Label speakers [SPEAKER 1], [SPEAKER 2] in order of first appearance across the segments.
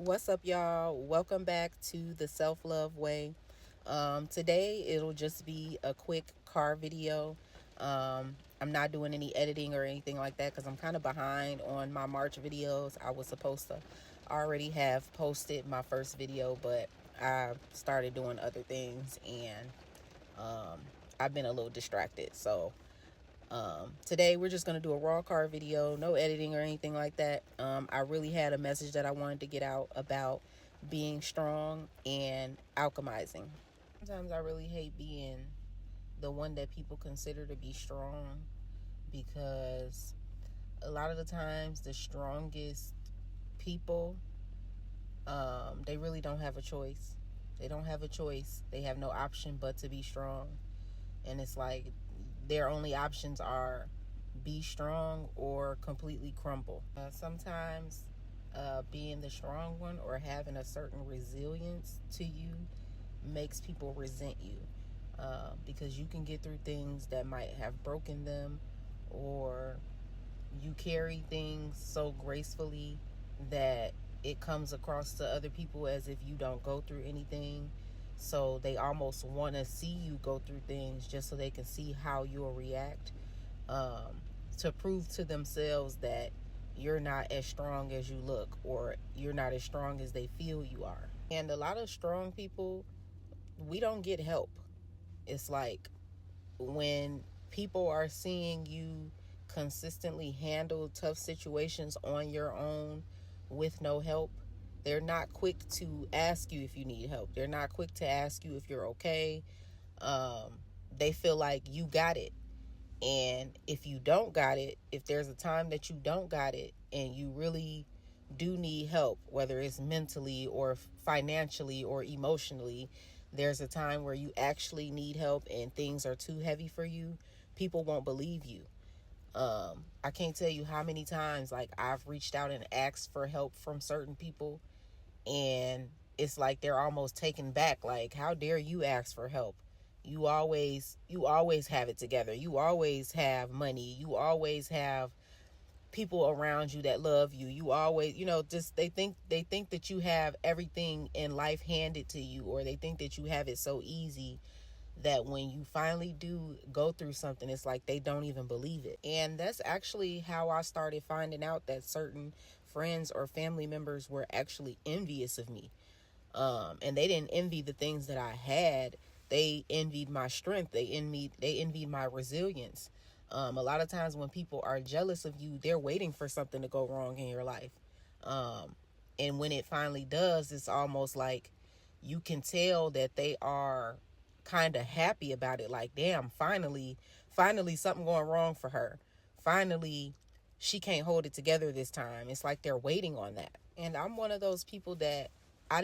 [SPEAKER 1] What's up, y'all? Welcome back to the Self-Love Way. Today, it'll just be a quick car video. I'm not doing any editing or anything like that because I'm kind of behind on my March videos. I was supposed to already have posted my first video, but I started doing other things and I've been a little distracted. So today we're just going to do a raw car video, no editing or anything like that. I really had a message that I wanted to get out about being strong and alchemizing. Sometimes I really hate being the one that people consider to be strong, because a lot of the times the strongest people, they really don't have a choice. They don't have a choice. They have no option but to be strong. And it's like their only options are be strong or completely crumble. Sometimes being the strong one or having a certain resilience to you makes people resent you, because you can get through things that might have broken them, or you carry things so gracefully that it comes across to other people as if you don't go through anything. So they almost want to see you go through things just so they can see how you'll react, to prove to themselves that you're not as strong as you look, or you're not as strong as they feel you are. And a lot of strong people, we don't get help. It's like when people are seeing you consistently handle tough situations on your own with no help, they're not quick to ask you if you need help. They're not quick to ask you if you're okay. They feel like you got it. And if you don't got it, if there's a time that you don't got it and you really do need help, whether it's mentally or financially or emotionally, there's a time where you actually need help and things are too heavy for you, people won't believe you. I can't tell you how many times like I've reached out and asked for help from certain people, and it's like they're almost taken back, like, how dare you ask for help? You always have it together. You always have money. You always have people around you that love you. You always, just they think that you have everything in life handed to you, or they think that you have it so easy that when you finally do go through something, it's like they don't even believe it. And that's actually how I started finding out that certain friends or family members were actually envious of me. And they didn't envy the things that I had. They envied my strength. They envied my resilience. A lot of times when people are jealous of you, they're waiting for something to go wrong in your life. And when it finally does, it's almost like you can tell that they are kind of happy about it. Like, damn, finally something going wrong for her. Finally, she can't hold it together this time. It's like they're waiting on that. And I'm one of those people that I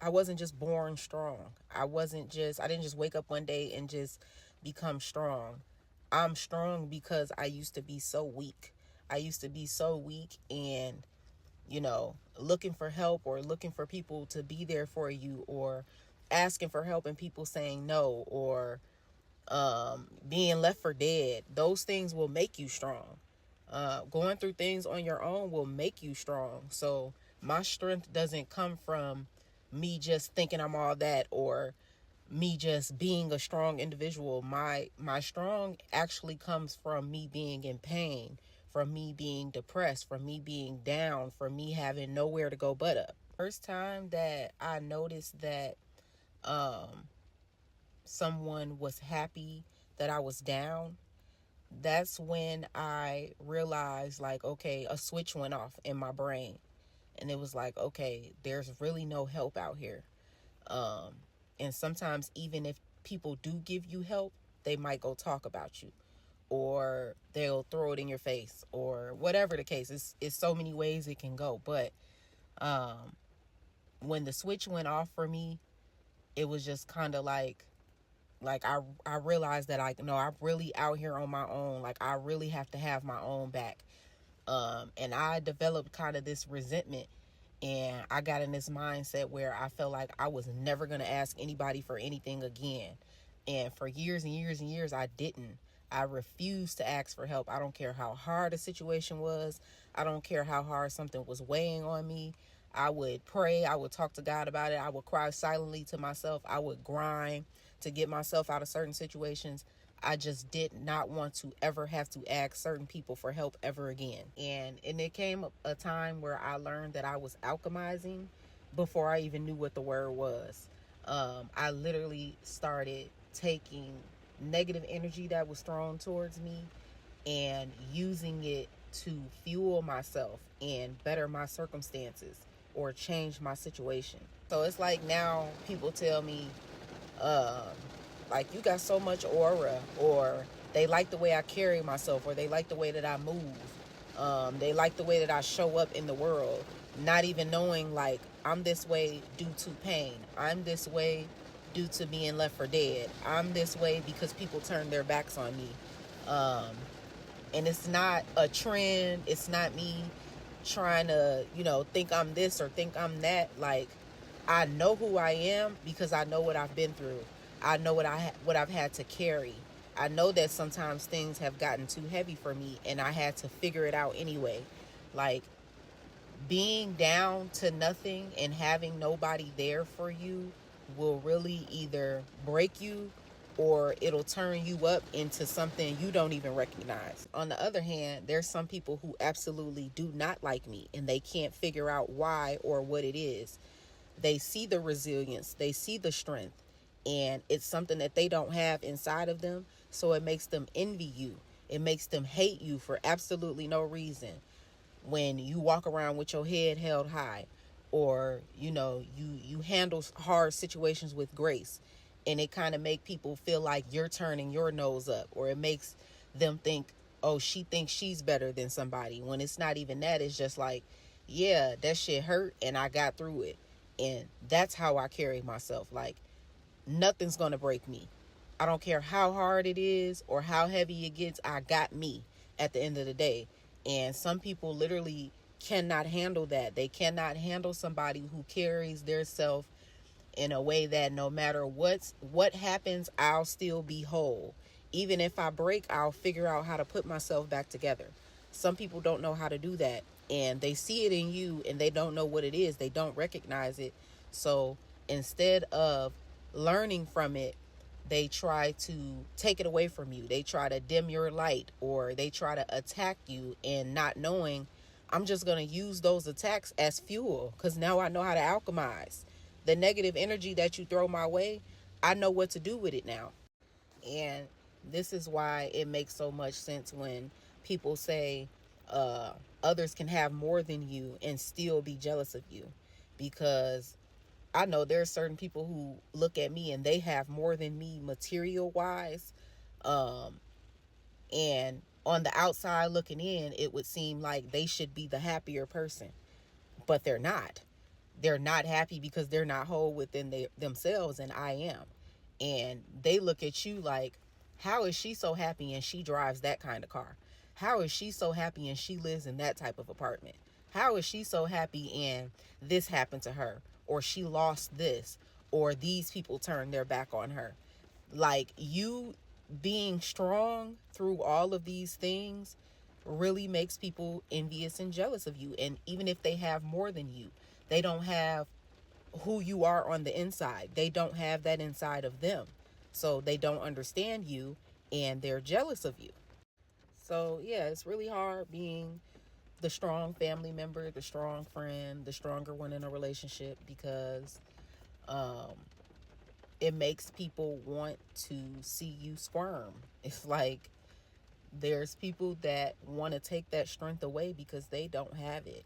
[SPEAKER 1] wasn't just born strong. I didn't just wake up one day and just become strong. I'm strong because I used to be so weak. I used to be so weak, and looking for help or looking for people to be there for you, or asking for help and people saying no, or being left for dead. Those things will make you strong. Going through things on your own will make you strong. So my strength doesn't come from me just thinking I'm all that, or me just being a strong individual. My strong actually comes from me being in pain, from me being depressed, from me being down, from me having nowhere to go but up. First time that I noticed that someone was happy that I was down, that's when I realized, like, okay, a switch went off in my brain. And it was like, okay, there's really no help out here. And sometimes even if people do give you help, they might go talk about you, or they'll throw it in your face, or whatever the case. It's so many ways it can go. But when the switch went off for me, it was just kind of like I realized that I'm really out here on my own. Like, I really have to have my own back. And I developed kind of this resentment, and I got in this mindset where I felt like I was never going to ask anybody for anything again. And for years and years and years, I didn't. I refused to ask for help. I don't care how hard a situation was. I don't care how hard something was weighing on me. I would pray. I would talk to God about it. I would cry silently to myself. I would grind to get myself out of certain situations. I just did not want to ever have to ask certain people for help ever again. And it came a time where I learned that I was alchemizing before I even knew what the word was. I literally started taking negative energy that was thrown towards me and using it to fuel myself and better my circumstances or change my situation. So it's like now people tell me, um, like, you got so much aura, or they like the way I carry myself, or they like the way that I move. They like the way that I show up in the world, not even knowing, like, I'm this way due to pain. I'm this way due to being left for dead. I'm this way because people turned their backs on me. Um, and it's not a trend. It's not me trying to, think I'm this or think I'm that. Like, I know who I am because I know what I've been through. I know what I've had to carry. I know that sometimes things have gotten too heavy for me and I had to figure it out anyway. Like, being down to nothing and having nobody there for you will really either break you or it'll turn you up into something you don't even recognize. On the other hand, there's some people who absolutely do not like me and they can't figure out why or what it is. They see the resilience, they see the strength, and it's something that they don't have inside of them. So it makes them envy you. It makes them hate you for absolutely no reason. When you walk around with your head held high, or you handle hard situations with grace, and it kind of make people feel like you're turning your nose up, or it makes them think, oh, she thinks she's better than somebody, when it's not even that. It's just like, yeah, that shit hurt and I got through it. And that's how I carry myself. Like, nothing's gonna break me. I don't care how hard it is or how heavy it gets. I got me at the end of the day. And some people literally cannot handle that. They cannot handle somebody who carries their self in a way that no matter what happens, I'll still be whole. Even if I break, I'll figure out how to put myself back together. Some people don't know how to do that, and they see it in you and they don't know what it is. They don't recognize it. So instead of learning from it, they try to take it away from you. They try to dim your light, or they try to attack you, and not knowing, I'm just going to use those attacks as fuel, because now I know how to alchemize. The negative energy that you throw my way, I know what to do with it now. And this is why it makes so much sense when people say uh, others can have more than you and still be jealous of you. Because I know there are certain people who look at me and they have more than me material wise. Um, and on the outside looking in, it would seem like they should be the happier person, but they're not. They're not happy because they're not whole within themselves, and I am. And they look at you like, how is she so happy and she drives that kind of car? How is she so happy and she lives in that type of apartment? How is she so happy and this happened to her, or she lost this, or these people turned their back on her? Like, you being strong through all of these things really makes people envious and jealous of you. And even if they have more than you, they don't have who you are on the inside. They don't have that inside of them. So they don't understand you and they're jealous of you. So yeah, it's really hard being the strong family member, the strong friend, the stronger one in a relationship, because um, it makes people want to see you squirm. It's like there's people that want to take that strength away because they don't have it.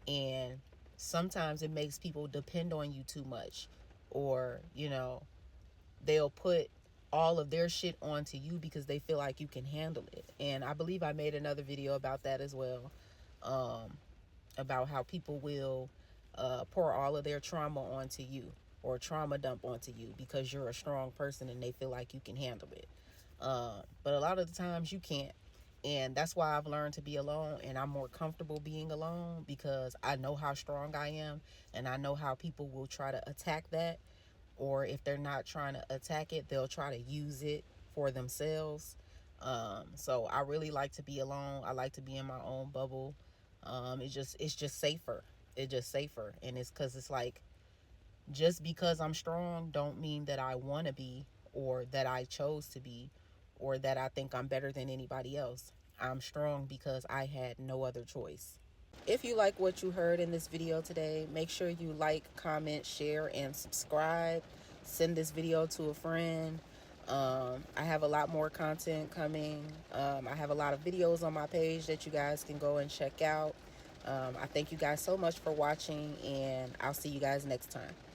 [SPEAKER 1] And sometimes it makes people depend on you too much, or they'll put all of their shit onto you because they feel like you can handle it. And I believe I made another video about that as well, about how people will pour all of their trauma onto you, or trauma dump onto you, because you're a strong person and they feel like you can handle it. But a lot of the times you can't. And that's why I've learned to be alone, and I'm more comfortable being alone, because I know how strong I am, and I know how people will try to attack that. Or if they're not trying to attack it, they'll try to use it for themselves. So I really like to be alone. I like to be in my own bubble. It's just safer. it's just safer. And it's because it's like, just because I'm strong don't mean that I want to be, or that I chose to be, or that I think I'm better than anybody else. I'm strong because I had no other choice. If you like what you heard in this video today, make sure you like, comment, share, and subscribe. Send this video to a friend. I have a lot more content coming. I have a lot of videos on my page that you guys can go and check out. I thank you guys so much for watching, and I'll see you guys next time.